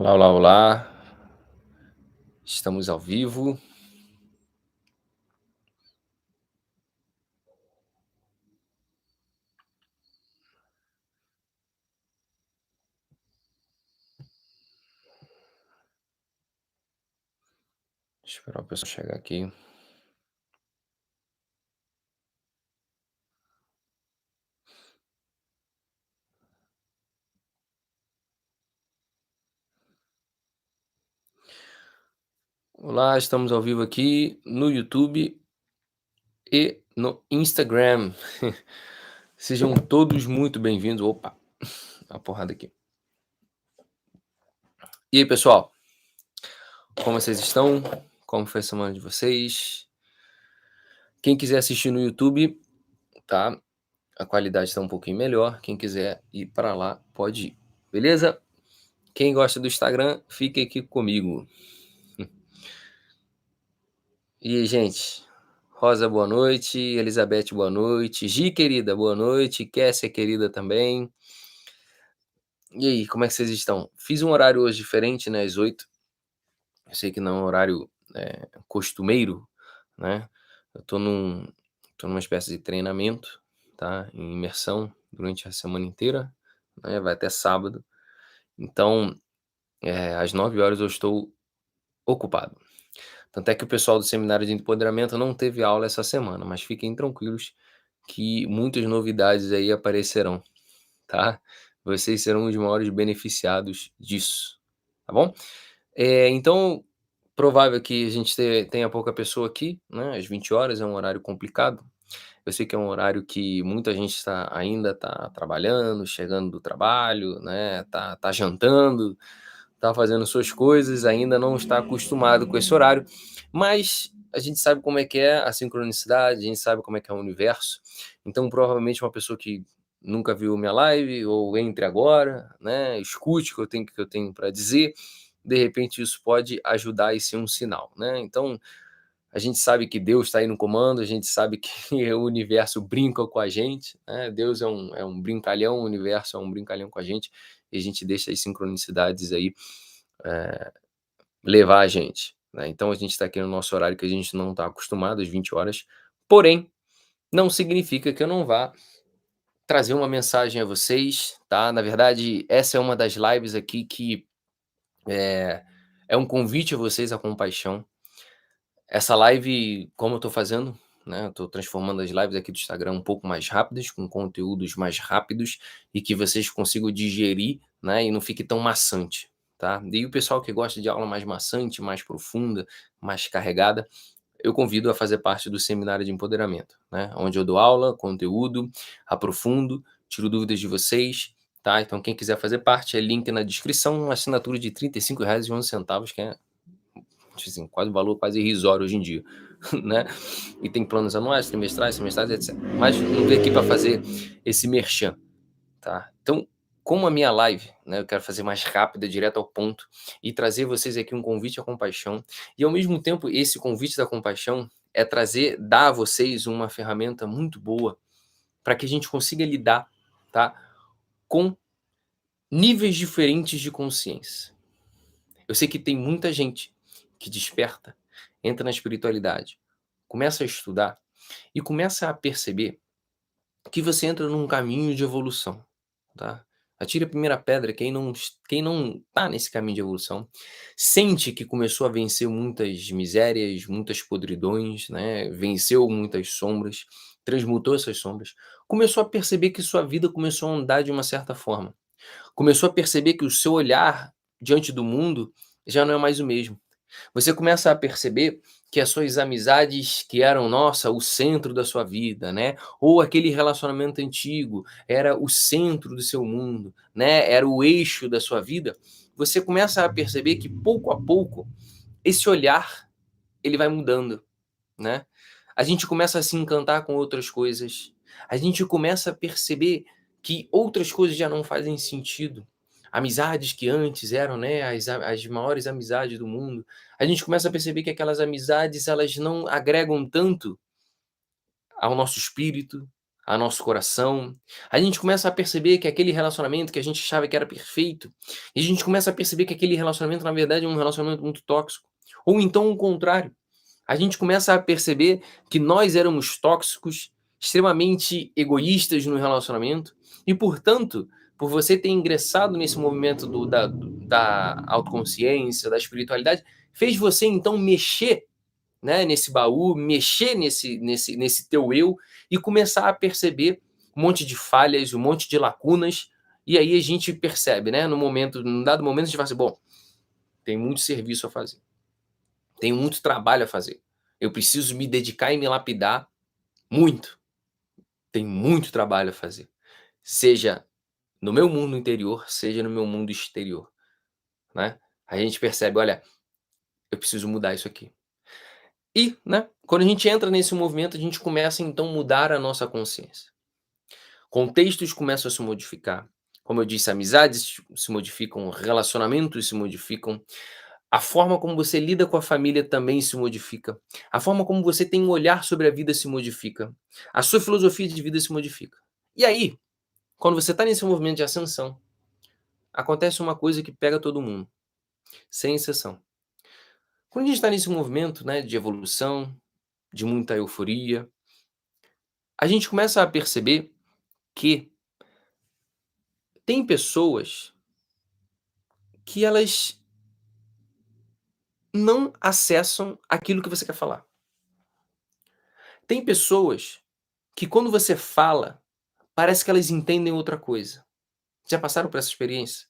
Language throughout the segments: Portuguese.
Olá, olá, olá. Estamos ao vivo. Deixa eu esperar o pessoal chegar aqui. Olá, estamos ao vivo aqui no YouTube e no Instagram. Sejam todos muito bem-vindos. Opa, a porrada aqui. E aí, pessoal? Como vocês estão? Como foi a semana de vocês? Quem quiser assistir no YouTube, tá? A qualidade está um pouquinho melhor. Quem quiser ir para lá, pode ir. Beleza? Quem gosta do Instagram, fique aqui comigo. E aí, gente? Rosa, boa noite. Elizabeth, boa noite. Gi, querida, boa noite. Kessia, querida, também. E aí, como é que vocês estão? Fiz um horário hoje diferente, né? Às 8. Eu sei que não é um horário costumeiro, né? Eu tô numa espécie de treinamento, tá? Em imersão durante a semana inteira, né? Vai até sábado. Então, às 9 horas eu estou ocupado. Tanto é que o pessoal do seminário de empoderamento não teve aula essa semana, mas fiquem tranquilos que muitas novidades aí aparecerão, tá? Vocês serão os maiores beneficiados disso, tá bom? Então, provável que a gente tenha pouca pessoa aqui, né? Às 20 horas é um horário complicado. Eu sei que é um horário que muita gente ainda está trabalhando, chegando do trabalho, né? Tá jantando, tá fazendo suas coisas, ainda não está acostumado com esse horário, mas a gente sabe como é que é a sincronicidade, a gente sabe como é que é o universo. Então, provavelmente uma pessoa que nunca viu minha live ou entre agora, né, escute o que eu tenho para dizer, de repente isso pode ajudar e ser um sinal, né? Então, a gente sabe que Deus está aí no comando, a gente sabe que o universo brinca com a gente, né? Deus é um brincalhão, o universo é um brincalhão com a gente, e a gente deixa as sincronicidades aí levar a gente, né? Então a gente está aqui no nosso horário que a gente não está acostumado, às 20 horas, porém, não significa que eu não vá trazer uma mensagem a vocês, tá? Na verdade, essa é uma das lives aqui que é, é um convite a vocês à compaixão. Essa live, como eu tô fazendo, né, eu tô transformando as lives aqui do Instagram um pouco mais rápidas, com conteúdos mais rápidos e que vocês consigam digerir, né, e não fique tão maçante, tá? E o pessoal que gosta de aula mais maçante, mais profunda, mais carregada, eu convido a fazer parte do seminário de empoderamento, né, onde eu dou aula, conteúdo, aprofundo, tiro dúvidas de vocês, tá? Então quem quiser fazer parte, é link na descrição, uma assinatura de R$ 35,11, que é assim, quase um valor quase irrisório hoje em dia, né? E tem planos anuais, trimestrais, semestrais, etc. Mas não veio aqui para fazer esse merchan, tá? Então, como a minha live, né, eu quero fazer mais rápida, direto ao ponto, e trazer vocês aqui um convite à compaixão, e ao mesmo tempo esse convite da compaixão é dar a vocês uma ferramenta muito boa para que a gente consiga lidar, tá, com níveis diferentes de consciência. Eu sei que tem muita gente que desperta, entra na espiritualidade, começa a estudar e começa a perceber que você entra num caminho de evolução, tá? Atire a primeira pedra quem não tá nesse caminho de evolução, sente que começou a vencer muitas misérias, muitas podridões, né? Venceu muitas sombras, transmutou essas sombras, começou a perceber que sua vida começou a andar de uma certa forma. Começou a perceber que o seu olhar diante do mundo já não é mais o mesmo. Você começa a perceber que as suas amizades que eram, nossa, o centro da sua vida, né? Ou aquele relacionamento antigo era o centro do seu mundo, né? Era o eixo da sua vida. Você começa a perceber que pouco a pouco esse olhar ele vai mudando, né? A gente começa a se encantar com outras coisas. A gente começa a perceber que outras coisas já não fazem sentido. Amizades que antes eram, né, as maiores amizades do mundo. A gente começa a perceber que aquelas amizades, elas não agregam tanto ao nosso espírito, a nosso coração. A gente começa a perceber que aquele relacionamento que a gente achava que era perfeito, e a gente começa a perceber que aquele relacionamento, na verdade, é um relacionamento muito tóxico. Ou então o contrário, a gente começa a perceber que nós éramos tóxicos, extremamente egoístas no relacionamento, e portanto, por você ter ingressado nesse movimento da autoconsciência, da espiritualidade, fez você então mexer, né, nesse baú, mexer nesse teu eu e começar a perceber um monte de falhas, um monte de lacunas, e aí a gente percebe, né, num dado momento a gente fala assim: "Bom, tem muito serviço a fazer, tem muito trabalho a fazer. Eu preciso me dedicar e me lapidar muito, tem muito trabalho a fazer, seja no meu mundo interior, seja no meu mundo exterior", né. A gente percebe: "Olha, eu preciso mudar isso aqui". E, né, quando a gente entra nesse movimento, a gente começa então a mudar a nossa consciência. Contextos começam a se modificar. Como eu disse, amizades se modificam, relacionamentos se modificam, a forma como você lida com a família também se modifica, a forma como você tem um olhar sobre a vida se modifica, a sua filosofia de vida se modifica. E aí, quando você está nesse movimento de ascensão, acontece uma coisa que pega todo mundo, sem exceção. Quando a gente está nesse movimento, né, de evolução, de muita euforia, a gente começa a perceber que tem pessoas que elas não acessam aquilo que você quer falar. Tem pessoas que quando você fala, parece que elas entendem outra coisa. Já passaram por essa experiência?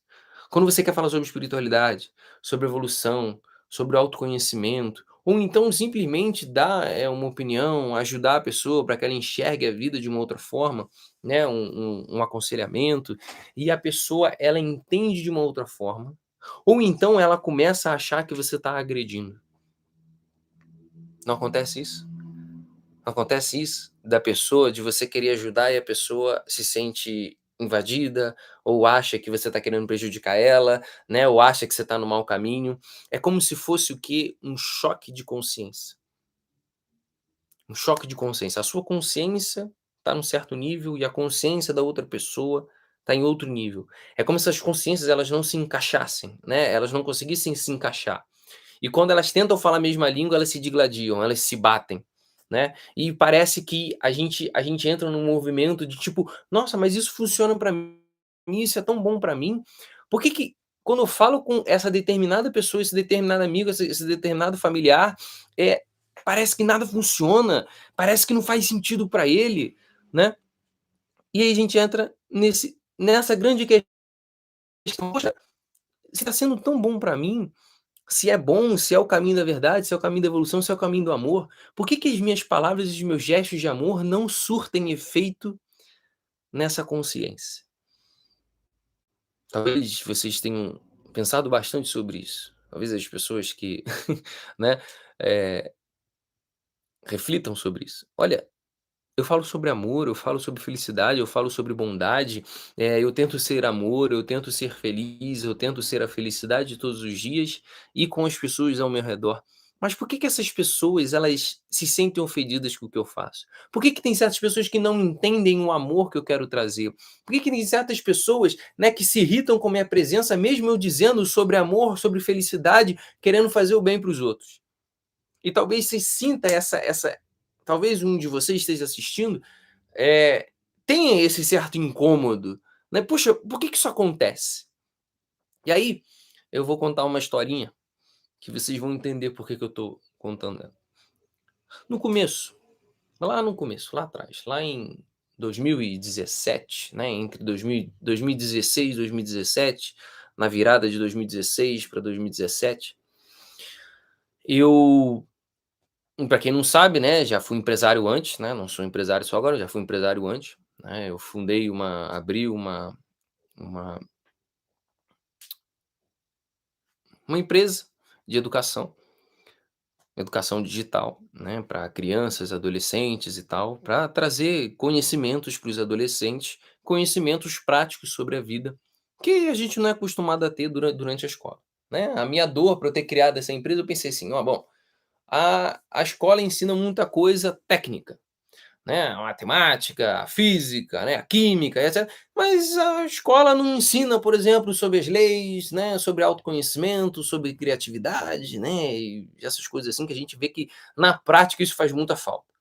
Quando você quer falar sobre espiritualidade, sobre evolução, sobre autoconhecimento, ou então simplesmente dar, uma opinião, ajudar a pessoa para que ela enxergue a vida de uma outra forma, né, um aconselhamento, e a pessoa ela entende de uma outra forma, ou então ela começa a achar que você está agredindo. Não acontece isso? Não acontece isso? Da pessoa, de você querer ajudar e a pessoa se sente invadida, ou acha que você está querendo prejudicar ela, né, ou acha que você está no mau caminho. É como se fosse o quê? Um choque de consciência. Um choque de consciência. A sua consciência está num certo nível e a consciência da outra pessoa está em outro nível. É como se as consciências elas não se encaixassem, né, elas não conseguissem se encaixar. E quando elas tentam falar a mesma língua, elas se digladiam, elas se batem, né. E parece que a gente entra num movimento de tipo: "Nossa, mas isso funciona pra mim, isso é tão bom pra mim, por que que quando eu falo com essa determinada pessoa, esse determinado amigo, esse determinado familiar, é parece que nada funciona, parece que não faz sentido pra ele", né. E aí a gente entra nessa grande questão: "Poxa, se tá sendo tão bom pra mim, se é bom, se é o caminho da verdade, se é o caminho da evolução, se é o caminho do amor, por que que as minhas palavras e os meus gestos de amor não surtem efeito nessa consciência?" Talvez vocês tenham pensado bastante sobre isso. Talvez as pessoas que, né, eh, reflitam sobre isso. Olha, eu falo sobre amor, eu falo sobre felicidade, eu falo sobre bondade, eu tento ser amor, eu tento ser feliz, eu tento ser a felicidade todos os dias e com as pessoas ao meu redor. Mas por que que essas pessoas, elas se sentem ofendidas com o que eu faço? Por que que tem certas pessoas que não entendem o amor que eu quero trazer? Por que que tem certas pessoas, né, que se irritam com a minha presença, mesmo eu dizendo sobre amor, sobre felicidade, querendo fazer o bem para os outros? E talvez você sinta essa talvez um de vocês esteja assistindo, eh, tenha esse certo incômodo, né, "Puxa, por que que isso acontece?". E aí, eu vou contar uma historinha, que vocês vão entender por que que eu tô contando ela. No começo, lá no começo, lá atrás, lá em 2017, né, entre 2016 e 2017, na virada de 2016 para 2017, eu para quem não sabe, né, já fui empresário antes, né, não sou empresário só agora, já fui empresário antes, né, eu abri uma uma empresa de educação digital, né, para crianças, adolescentes e tal, para trazer conhecimentos para os adolescentes, conhecimentos práticos sobre a vida, que a gente não é acostumado a ter durante a escola, né. A minha dor para eu ter criado essa empresa, eu pensei assim: "Ó, bom, a escola ensina muita coisa técnica, né, a matemática, a física, né, a química, etcétera. Mas a escola não ensina, por exemplo, sobre as leis, né, sobre autoconhecimento, sobre criatividade, né, e essas coisas assim que a gente vê que na prática isso faz muita falta.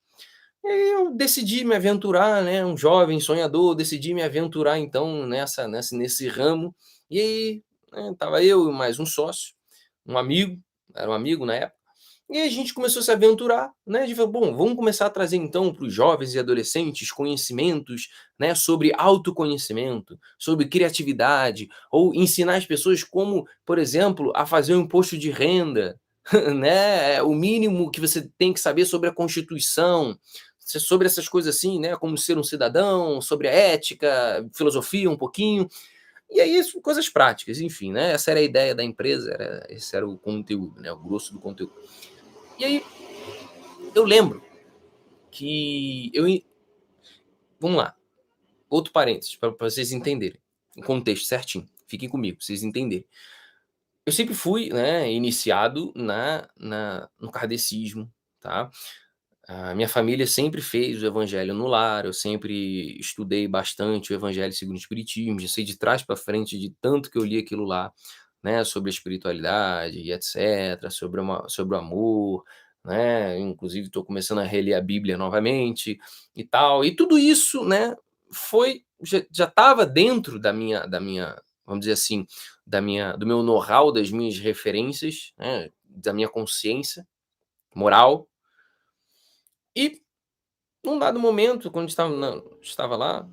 E aí eu decidi me aventurar, né, um jovem sonhador, decidi me aventurar então nesse ramo, e aí, né, estava eu e mais um sócio, um amigo, era um amigo na época, e aí a gente começou a se aventurar, né, a gente falou: "Bom, vamos começar a trazer então para os jovens e adolescentes conhecimentos, né, sobre autoconhecimento, sobre criatividade, ou ensinar as pessoas como, por exemplo, a fazer um imposto de renda, né, o mínimo que você tem que saber sobre a Constituição, sobre essas coisas assim, né, como ser um cidadão, sobre a ética, filosofia um pouquinho". E aí isso coisas práticas, enfim, né, essa era a ideia da empresa, esse era o conteúdo, né, o grosso do conteúdo. E aí eu lembro que vamos lá, outro parênteses para vocês entenderem, o contexto certinho, fiquem comigo, pra vocês entenderem. Eu sempre fui, né, iniciado no kardecismo, tá. A minha família sempre fez o evangelho no lar, eu sempre estudei bastante o evangelho segundo o espiritismo, já sei de trás para frente de tanto que eu li aquilo lá, né, sobre a espiritualidade e etcétera, sobre o amor, né, inclusive estou começando a reler a Bíblia novamente e tal, e tudo isso, né, já estava dentro da minha, vamos dizer assim, do meu know-how, das minhas referências, né, da minha consciência moral. E num dado momento, quando estava lá,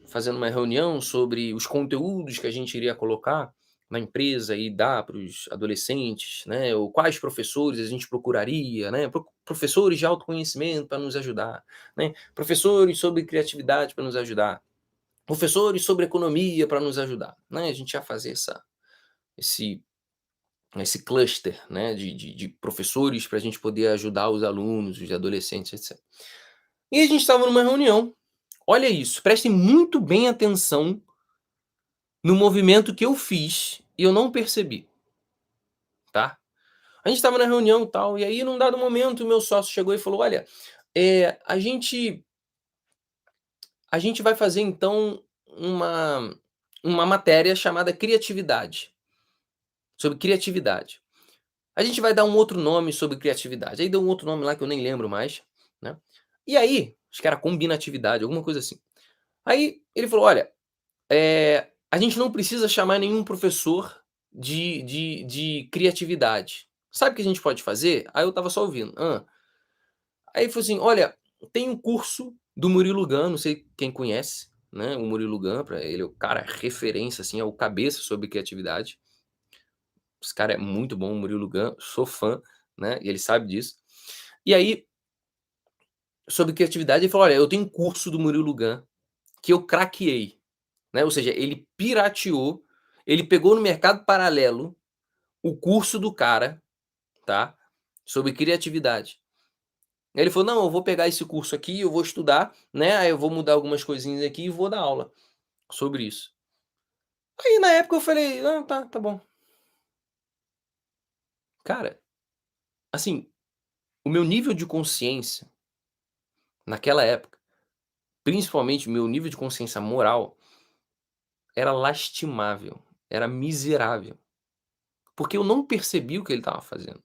fazendo uma reunião sobre os conteúdos que a gente iria colocar na empresa e dar para os adolescentes, né, ou quais professores a gente procuraria, né, professores de autoconhecimento para nos ajudar, né, professores sobre criatividade para nos ajudar, professores sobre economia para nos ajudar, né, a gente ia fazer esse esse cluster, né, de professores para a gente poder ajudar os alunos, os adolescentes, etc. E a gente estava numa reunião. Olha isso, prestem muito bem atenção no movimento que eu fiz e eu não percebi, tá. A gente estava na reunião e tal, e aí num dado momento o meu sócio chegou e falou: "Olha, a gente vai fazer então uma matéria chamada criatividade, sobre criatividade. A gente vai dar um outro nome sobre criatividade", aí deu um outro nome lá que eu nem lembro mais, né. E aí, acho que era combinatividade, alguma coisa assim. Aí ele falou: "Olha, a gente não precisa chamar nenhum professor de criatividade. Sabe o que a gente pode fazer?" Aí eu estava só ouvindo. Aí ele falou assim: "Olha, tem um curso do Murilo Gun", não sei quem conhece, né, o Murilo Gun, pra ele é o cara referência, assim, é o cabeça sobre criatividade. Esse cara é muito bom, o Murilo Gun, sou fã, né, e ele sabe disso. E aí, sobre criatividade, ele falou: "Olha, eu tenho um curso do Murilo Gun que eu craqueei", né, ou seja, ele pirateou, ele pegou no mercado paralelo o curso do cara, tá, sobre criatividade. Aí ele falou: "Não, eu vou pegar esse curso aqui, eu vou estudar, né, aí eu vou mudar algumas coisinhas aqui e vou dar aula sobre isso". Aí na época eu falei: "Ah, tá, tá bom". Cara, assim, o meu nível de consciência naquela época, principalmente o meu nível de consciência moral, era lastimável, era miserável, porque eu não percebi o que ele estava fazendo.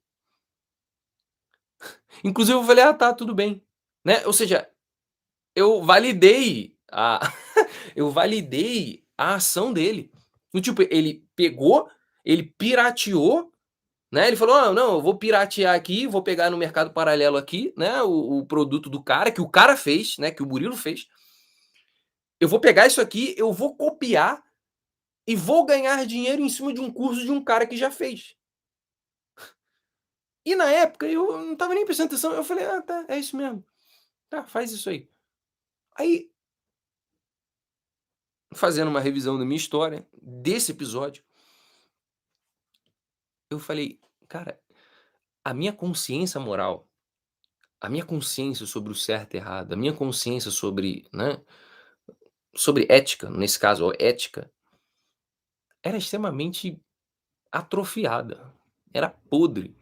Inclusive eu falei: "Ah, tá, tudo bem", né, ou seja, eu validei a eu validei a ação dele. Do tipo, ele pegou, ele pirateou, né, ele falou: "Ah, não, eu vou piratear aqui, vou pegar no mercado paralelo aqui, né, o produto do cara, que o cara fez, né, que o Murilo fez. Eu vou pegar isso aqui, eu vou copiar e vou ganhar dinheiro em cima de um curso de um cara que já fez". E na época eu não estava nem prestando atenção, eu falei: "Ah, tá, é isso mesmo. Tá, faz isso aí". Aí, fazendo uma revisão da minha história, desse episódio, eu falei: "Cara, a minha consciência moral, a minha consciência sobre o certo e errado, a minha consciência sobre, né, sobre ética, nesse caso, ó, ética, era extremamente atrofiada, era podre,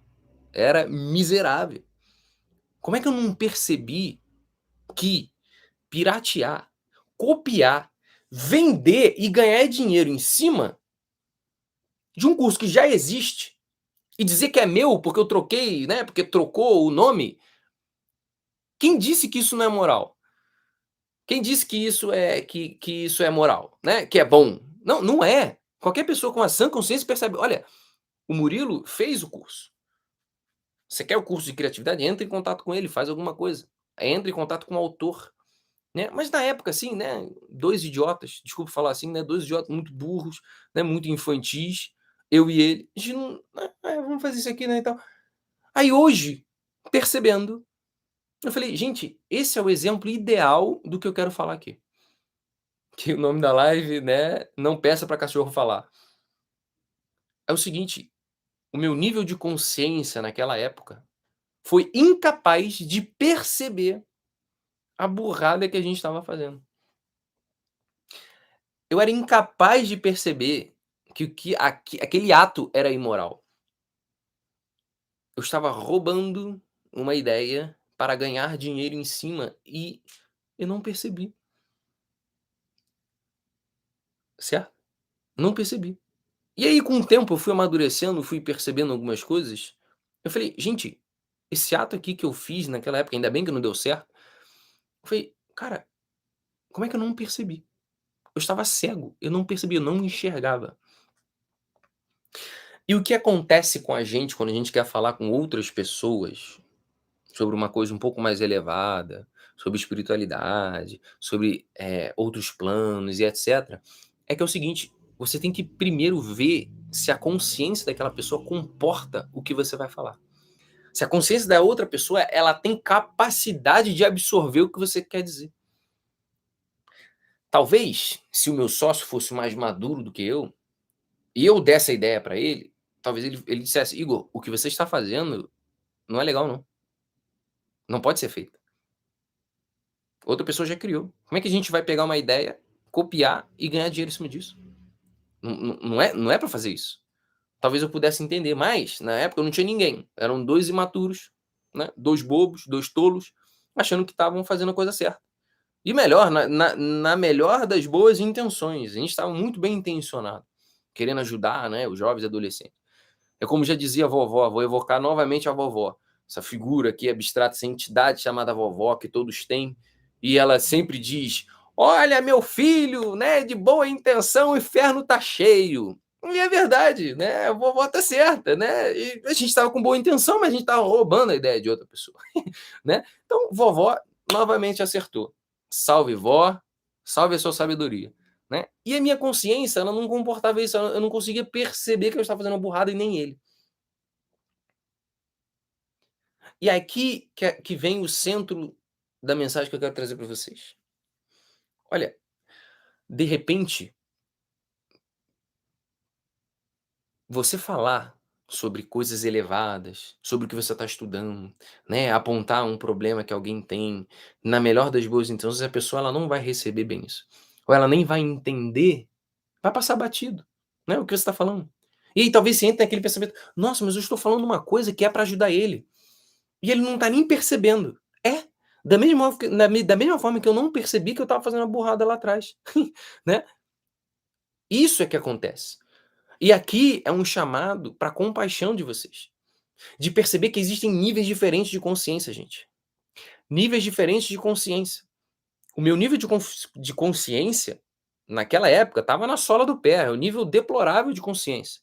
era miserável. Como é que eu não percebi que piratear, copiar, vender e ganhar dinheiro em cima de um curso que já existe e dizer que é meu porque eu troquei, né, porque trocou o nome, quem disse que isso não é moral? Quem disse que isso é moral, né, que é bom? Não, não é. Qualquer pessoa com a sã consciência percebe: "Olha, o Murilo fez o curso. Você quer o curso de criatividade? Entra em contato com ele, faz alguma coisa. Entra em contato com o autor", né. Mas na época, assim, né, 2 idiotas, desculpa falar assim, né, 2 idiotas muito burros, né, muito infantis, eu e ele, a gente não, vamos fazer isso aqui, né, e tal. Aí hoje, percebendo, eu falei: "Gente, esse é o exemplo ideal do que eu quero falar aqui". Que o nome da live, né, "Não peça para cachorro falar". É o seguinte, o meu nível de consciência naquela época foi incapaz de perceber a burrada que a gente estava fazendo. Eu era incapaz de perceber que o que aquele ato era imoral. Eu estava roubando uma ideia para ganhar dinheiro em cima e eu não percebi, certo? Não percebi. E aí, com o tempo, eu fui amadurecendo, fui percebendo algumas coisas. Eu falei: "Gente, esse ato aqui que eu fiz naquela época, ainda bem que não deu certo". Eu falei: "Cara, como é que eu não percebi?". Eu estava cego, eu não percebi, eu não enxergava. E o que acontece com a gente quando a gente quer falar com outras pessoas sobre uma coisa um pouco mais elevada, sobre espiritualidade, sobre, outros planos e etcétera, é que é o seguinte, você tem que primeiro ver se a consciência daquela pessoa comporta o que você vai falar. Se a consciência da outra pessoa, ela tem capacidade de absorver o que você quer dizer. Talvez, se o meu sócio fosse mais maduro do que eu, e eu desse a ideia para ele, talvez ele dissesse: "Igor, o que você está fazendo não é legal não, não pode ser feito. Outra pessoa já criou. Como é que a gente vai pegar uma ideia, copiar e ganhar dinheiro em cima disso? Não é para fazer isso". Talvez eu pudesse entender, mas na época eu não tinha ninguém, eram 2 imaturos, né, 2 bobos, 2 tolos, achando que estavam fazendo a coisa certa. E melhor, na melhor das boas intenções, a gente estava muito bem intencionado, querendo ajudar, né, os jovens e adolescentes. É como já dizia a vovó, vou evocar novamente a vovó, essa figura aqui abstrata, essa entidade chamada vovó que todos têm, e ela sempre diz: "Olha meu filho, né, de boa intenção o inferno tá cheio". E é verdade, né, a vovó tá certa, né, e a gente estava com boa intenção, mas a gente estava roubando a ideia de outra pessoa, né. Então vovó novamente acertou. Salve vó, salve a sua sabedoria. Né. E a minha consciência, ela não comportava isso, eu não conseguia perceber que eu estava fazendo uma burrada e nem ele. E aqui que vem o centro da mensagem que eu quero trazer para vocês. Olha, de repente, você falar sobre coisas elevadas, sobre o que você está estudando, né, apontar um problema que alguém tem, na melhor das boas intenções, a pessoa ela não vai receber bem isso. Ou ela nem vai entender, vai passar batido, né, o que você está falando. E aí talvez você entre naquele pensamento: "Nossa, mas eu estou falando uma coisa que é para ajudar ele". E ele não tá nem percebendo. É, da mesma forma que eu não percebi que eu estava fazendo uma burrada lá atrás, né. Isso é que acontece. E aqui é um chamado pra compaixão de vocês, de perceber que existem níveis diferentes de consciência, gente. Níveis diferentes de consciência. O meu nível de consciência, naquela época, estava na sola do pé, é o nível deplorável de consciência.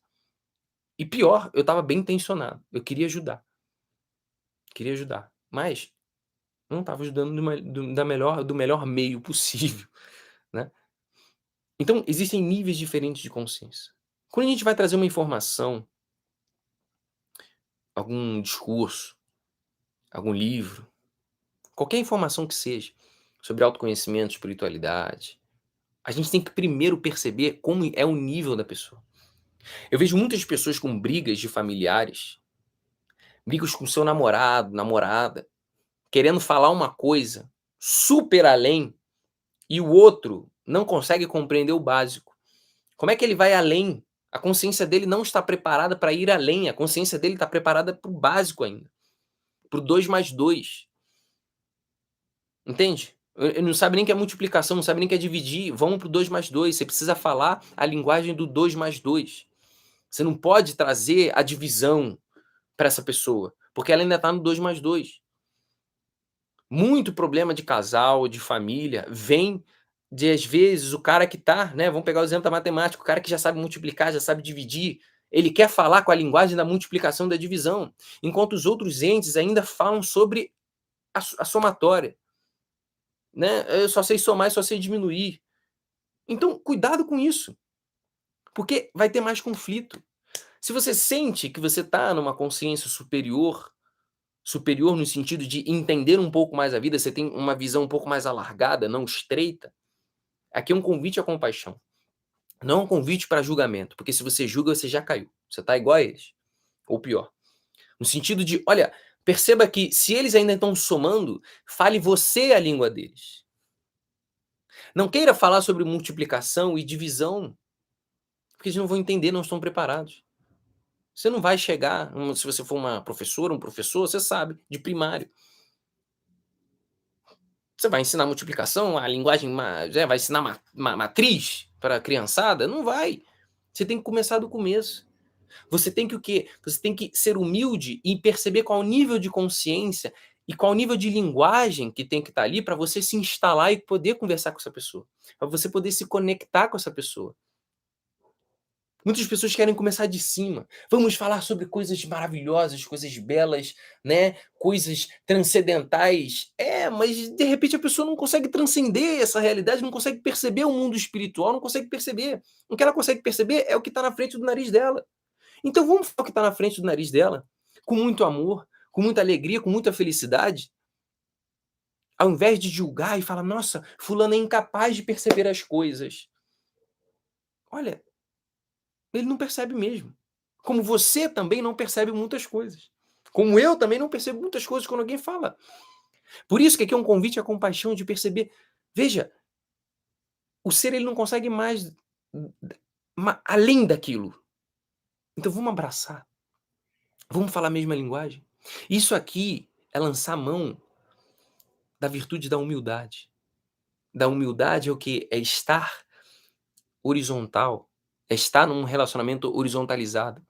E pior, eu estava bem intencionado, eu queria ajudar, mas não estava ajudando do melhor meio possível, né. Então, existem níveis diferentes de consciência. Quando a gente vai trazer uma informação, algum discurso, algum livro, qualquer informação que seja, sobre autoconhecimento, espiritualidade, a gente tem que primeiro perceber como é o nível da pessoa. Eu vejo muitas pessoas com brigas de familiares, brigas com seu namorado, namorada, querendo falar uma coisa super além e o outro não consegue compreender o básico. Como é que ele vai além? A consciência dele não está preparada para ir além, a consciência dele está preparada para o básico ainda, para o 2 mais 2, entende? Ele não sabe nem o que é multiplicação, não sabe nem o que é dividir. Vamos para o 2 mais 2. Você precisa falar a linguagem do 2 mais 2. Você não pode trazer a divisão para essa pessoa, porque ela ainda está no 2 mais 2. Muito problema de casal, de família, vem de, às vezes, o cara que tá, né, vamos pegar o exemplo da matemática, o cara que já sabe multiplicar, já sabe dividir, ele quer falar com a linguagem da multiplicação e da divisão, enquanto os outros entes ainda falam sobre a somatória, né, eu só sei somar e só sei diminuir. Então, cuidado com isso, porque vai ter mais conflito. Se você sente que você está numa consciência superior, superior no sentido de entender um pouco mais a vida, você tem uma visão um pouco mais alargada, não estreita, aqui é um convite à compaixão, não um convite para julgamento, porque se você julga, você já caiu. Você está igual a eles, ou pior. No sentido de, olha, perceba que se eles ainda estão somando, fale você a língua deles. Não queira falar sobre multiplicação e divisão, porque eles não vão entender, não estão preparados. Você não vai chegar, se você for uma professora, um professor, você sabe, de primário. Você vai ensinar multiplicação, a linguagem, vai ensinar matriz para a criançada? Não vai. Você tem que começar do começo. Você tem que o quê? Você tem que ser humilde e perceber qual o nível de consciência e qual o nível de linguagem que tem que estar ali para você se instalar e poder conversar com essa pessoa, para você poder se conectar com essa pessoa. Muitas pessoas querem começar de cima. Vamos falar sobre coisas maravilhosas, coisas belas, né? Coisas transcendentais. É, mas de repente a pessoa não consegue transcender essa realidade, não consegue perceber o mundo espiritual, não consegue perceber. O que ela consegue perceber é o que está na frente do nariz dela. Então vamos falar o que está na frente do nariz dela, com muito amor, com muita alegria, com muita felicidade, ao invés de julgar e falar, nossa, fulano é incapaz de perceber as coisas. Olha, ele não percebe mesmo. Como você também não percebe muitas coisas. Como eu também não percebo muitas coisas quando alguém fala. Por isso que aqui é um convite à compaixão de perceber. Veja, o ser ele não consegue mais além daquilo. Então vamos abraçar. Vamos falar a mesma linguagem. Isso aqui é lançar a mão da virtude da humildade. Da humildade é o que? É estar horizontal. É estar num relacionamento horizontalizado.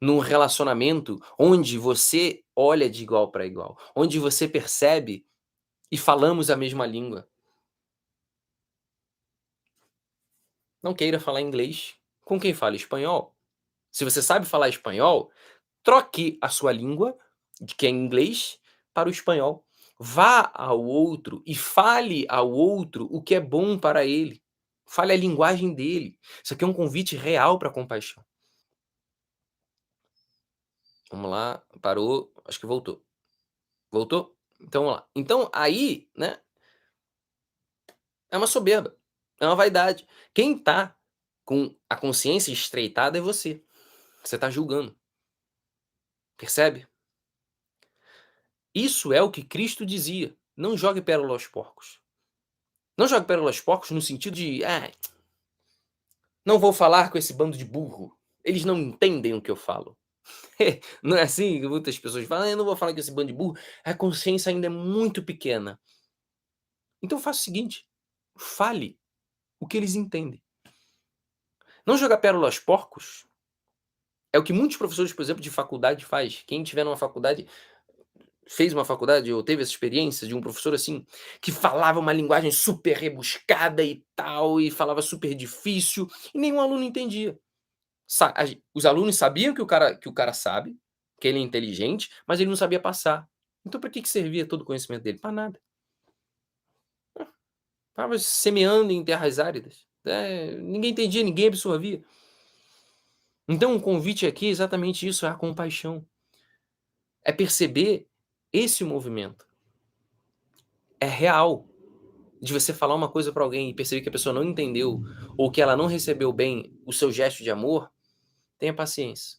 Num relacionamento onde você olha de igual para igual, onde você percebe e falamos a mesma língua. Não queira falar inglês com quem fala espanhol. Se você sabe falar espanhol, troque a sua língua, de que é inglês, para o espanhol. Vá ao outro e fale ao outro o que é bom para ele. Fale a linguagem dele. Isso aqui é um convite real para compaixão. Vamos lá, parou, acho que voltou. Voltou? Então vamos lá. Então aí, né, é uma soberba, é uma vaidade. Quem tá com a consciência estreitada é você. Você tá julgando, percebe? Isso é o que Cristo dizia: "Não jogue pérola aos porcos". Não jogue pérola aos porcos no sentido de: "Ah, não vou falar com esse bando de burro, eles não entendem o que eu falo". Não é assim que muitas pessoas falam: "Ah, eu não vou falar com esse bando de burro, a consciência ainda é muito pequena". Então faça o seguinte, fale o que eles entendem. Não jogar pérola aos porcos é o que muitos professores, por exemplo, de faculdade faz. Quem tiver numa faculdade, fez uma faculdade ou teve essa experiência de um professor assim, que falava uma linguagem super rebuscada e tal, e falava super difícil, e nenhum aluno entendia. Os alunos sabiam que o cara sabe, que ele é inteligente, mas ele não sabia passar. Então para que servia todo o conhecimento dele? Para nada. Estava semeando em terras áridas. Ninguém entendia, ninguém absorvia. Então o convite aqui é exatamente isso, é a compaixão. É perceber esse movimento. É real. De você falar uma coisa para alguém e perceber que a pessoa não entendeu, ou que ela não recebeu bem o seu gesto de amor, tenha paciência.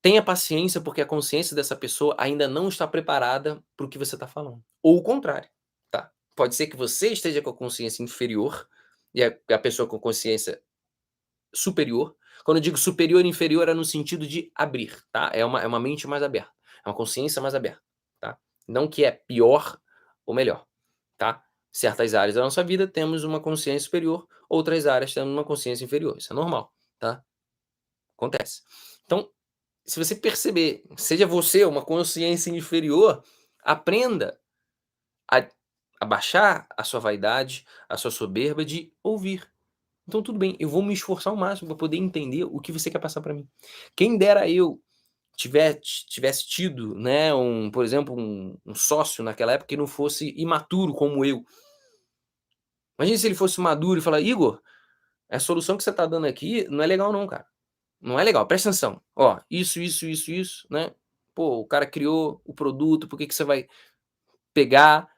Tenha paciência, porque a consciência dessa pessoa ainda não está preparada para o que você está falando. Ou o contrário, tá? Pode ser que você esteja com a consciência inferior e a pessoa com consciência superior. Quando eu digo superior e inferior é no sentido de abrir, tá? É uma mente mais aberta, é uma consciência mais aberta, tá? Não que é pior ou melhor, tá? certas áreas da nossa vida temos uma consciência superior, outras áreas temos uma consciência inferior, isso é normal, tá, acontece. Então, se você perceber, seja você uma consciência inferior, aprenda a abaixar a sua vaidade, a sua soberba de ouvir. Então tudo bem, eu vou me esforçar ao máximo para poder entender o que você quer passar para mim. Quem dera eu tivesse tido, né, por exemplo, um sócio naquela época que não fosse imaturo como eu. Imagina se ele fosse maduro e falar: "Igor, a solução que você está dando aqui não é legal não, cara. Não é legal, presta atenção. Ó, isso, né. Pô, o cara criou o produto, por que que você vai pegar,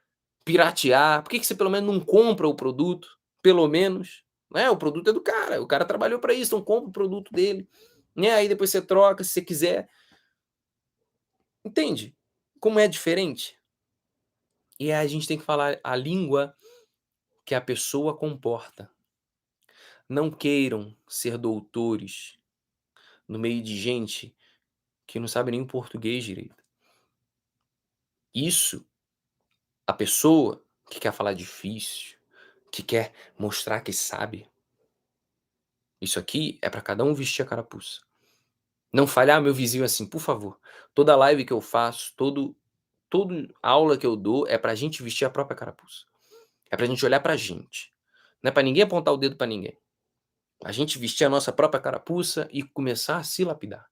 piratear? Por que que você pelo menos não compra o produto? Pelo menos, né, o produto é do cara, o cara trabalhou para isso, então compra o produto dele, né, aí depois você troca se você quiser". Entende como é diferente? E aí a gente tem que falar a língua que a pessoa comporta. Não queiram ser doutores no meio de gente que não sabe nem o português direito. Isso, a pessoa que quer falar difícil, que quer mostrar que sabe, isso aqui é para cada um vestir a carapuça. Não fale: "Ah, meu vizinho é assim", por favor. Toda live que eu faço, todo aula que eu dou é pra gente vestir a própria carapuça. É pra gente olhar pra gente. Não é pra ninguém apontar o dedo pra ninguém. A gente vestir a nossa própria carapuça e começar a se lapidar.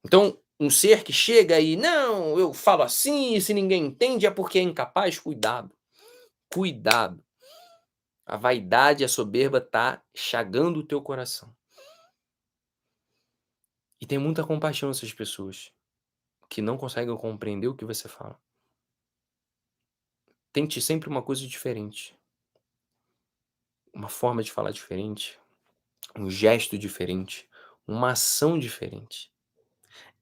Então, um ser que chega e: "Não, eu falo assim, e se ninguém entende é porque é incapaz", cuidado, cuidado. A vaidade e a soberba tá chagando o teu coração. E tem muita compaixão essas pessoas, que não conseguem compreender o que você fala. Tente sempre uma coisa diferente, uma forma de falar diferente, um gesto diferente, uma ação diferente.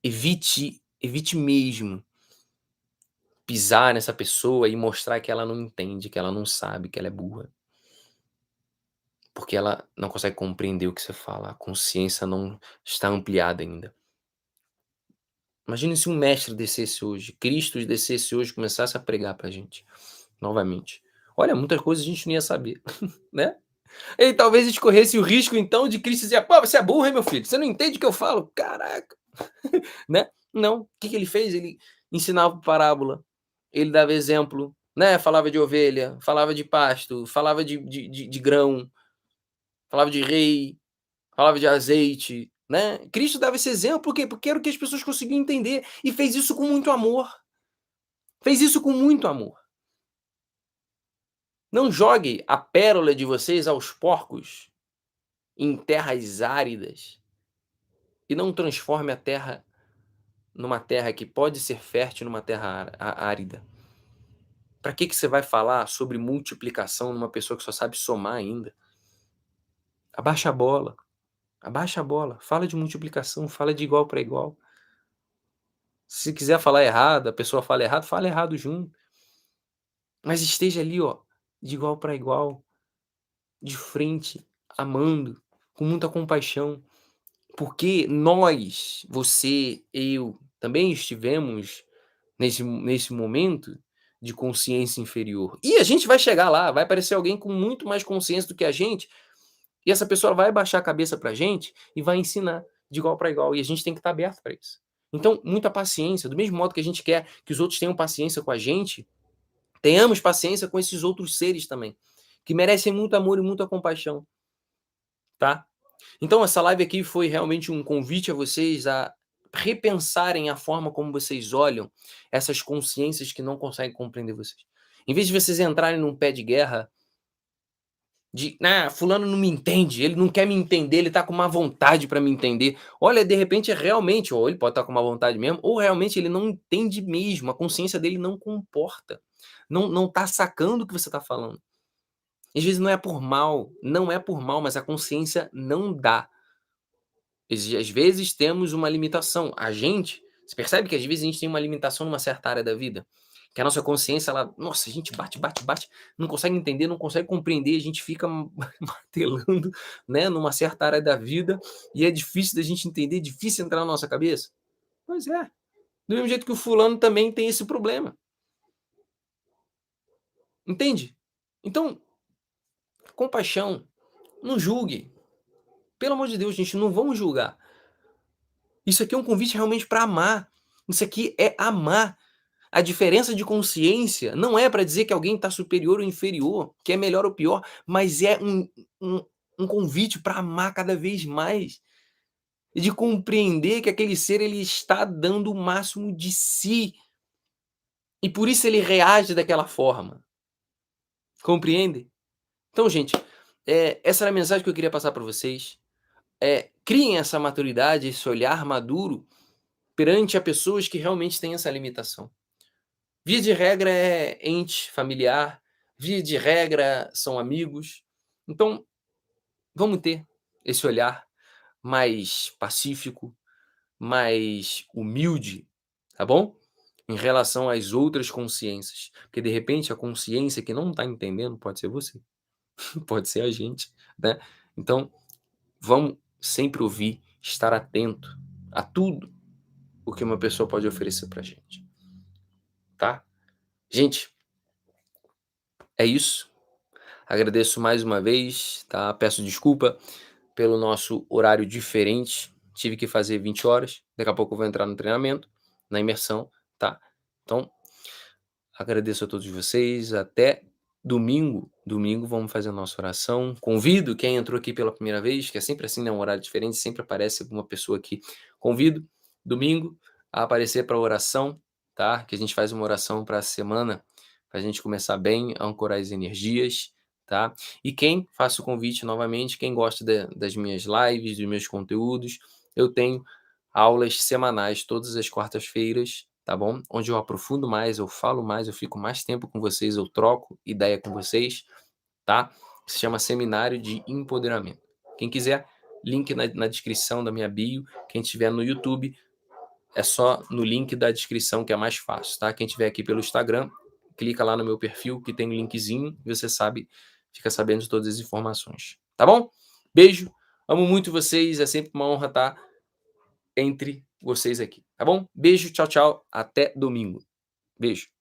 Evite mesmo pisar nessa pessoa e mostrar que ela não entende, que ela não sabe, que ela é burra. Porque ela não consegue compreender o que você fala, a consciência não está ampliada ainda. Imagine se um mestre descesse hoje, Cristo descesse hoje e começasse a pregar pra gente, novamente. Olha, muitas coisas a gente não ia saber, né. E talvez a gente corresse o risco então de Cristo dizer: "Pô, você é burro, hein, meu filho? Você não entende o que eu falo? Caraca!", né. Não, o que que ele fez? Ele ensinava por parábola, ele dava exemplo, né, falava de ovelha, falava de pasto, falava de grão, falava de rei, falava de azeite, né. Cristo dava esse exemplo, por quê? Porque era o que as pessoas conseguiam entender e fez isso com muito amor, fez isso com muito amor. Não jogue a pérola de vocês aos porcos em terras áridas e não transforme a terra numa terra que pode ser fértil numa terra árida. Para que que você vai falar sobre multiplicação numa pessoa que só sabe somar ainda? Abaixa a bola, abaixa a bola, fala de multiplicação, fala de igual para igual. Se quiser falar errado, a pessoa fala errado junto, mas esteja ali, ó, de igual para igual, de frente, amando, com muita compaixão, porque nós, você, eu, também estivemos nesse momento de consciência inferior. E a gente vai chegar lá, vai aparecer alguém com muito mais consciência do que a gente, e essa pessoa vai baixar a cabeça pra gente e vai ensinar de igual para igual, e a gente tem que estar aberto para isso. Então, muita paciência, do mesmo modo que a gente quer que os outros tenham paciência com a gente, tenhamos paciência com esses outros seres também, que merecem muito amor e muita compaixão, tá? Então essa live aqui foi realmente um convite a vocês a repensarem a forma como vocês olham essas consciências que não conseguem compreender vocês. Em vez de vocês entrarem num pé de guerra de: "Ah, fulano não me entende, ele não quer me entender, ele tá com má vontade para me entender". Olha, de repente, é realmente, ou ele pode estar com má vontade mesmo, ou realmente ele não entende mesmo, a consciência dele não comporta, não tá sacando o que você tá falando. Às vezes não é por mal, não é por mal, mas a consciência não dá. Às vezes temos uma limitação. A gente, você percebe que às vezes a gente tem uma limitação numa certa área da vida? Que a nossa consciência, ela, nossa, a gente bate, não consegue entender, não consegue compreender, a gente fica martelando, né, numa certa área da vida, e é difícil da gente entender, difícil entrar na nossa cabeça. Pois é. Do mesmo jeito que o fulano também tem esse problema. Entende? Então, compaixão, não julgue. Pelo amor de Deus, gente, não vamos julgar. Isso aqui é um convite realmente para amar. Isso aqui é amar. A diferença de consciência não é para dizer que alguém está superior ou inferior, que é melhor ou pior, mas é um, um convite para amar cada vez mais. E de compreender que aquele ser ele está dando o máximo de si. E por isso ele reage daquela forma. Compreende? Então, gente, essa era a mensagem que eu queria passar para vocês. Criem essa maturidade, esse olhar maduro perante a pessoas que realmente têm essa limitação. Via de regra é ente familiar, via de regra são amigos. Então, vamos ter esse olhar mais pacífico, mais humilde, tá bom? Em relação às outras consciências. Porque de repente a consciência que não está entendendo pode ser você, pode ser a gente, né? Então, vamos sempre ouvir, estar atento a tudo o que uma pessoa pode oferecer pra gente, tá? Gente, é isso. Agradeço mais uma vez, tá? Peço desculpa pelo nosso horário diferente. Tive que fazer 20 horas. Daqui a pouco eu vou entrar no treinamento, na imersão, tá? Então, agradeço a todos vocês. Até domingo. Domingo vamos fazer a nossa oração. Convido quem entrou aqui pela primeira vez, que é sempre assim, né? Um horário diferente, sempre aparece alguma pessoa aqui. Convido domingo a aparecer para a oração, tá? Que a gente faz uma oração para a semana, para a gente começar bem, ancorar as energias, tá? E quem, faço o convite novamente, quem gosta das minhas lives, dos meus conteúdos, eu tenho aulas semanais todas as quartas-feiras, tá bom? Onde eu aprofundo mais, eu falo mais, eu fico mais tempo com vocês, eu troco ideia com vocês, tá? Se chama Seminário de Empoderamento. Quem quiser, link na descrição da minha bio. Quem estiver no YouTube, é só no link da descrição que é mais fácil, tá? Quem estiver aqui pelo Instagram, clica lá no meu perfil que tem um linkzinho e você sabe, fica sabendo de todas as informações, tá bom? Beijo, amo muito vocês, é sempre uma honra estar entre vocês aqui, tá bom? Beijo, tchau, tchau, até domingo. Beijo.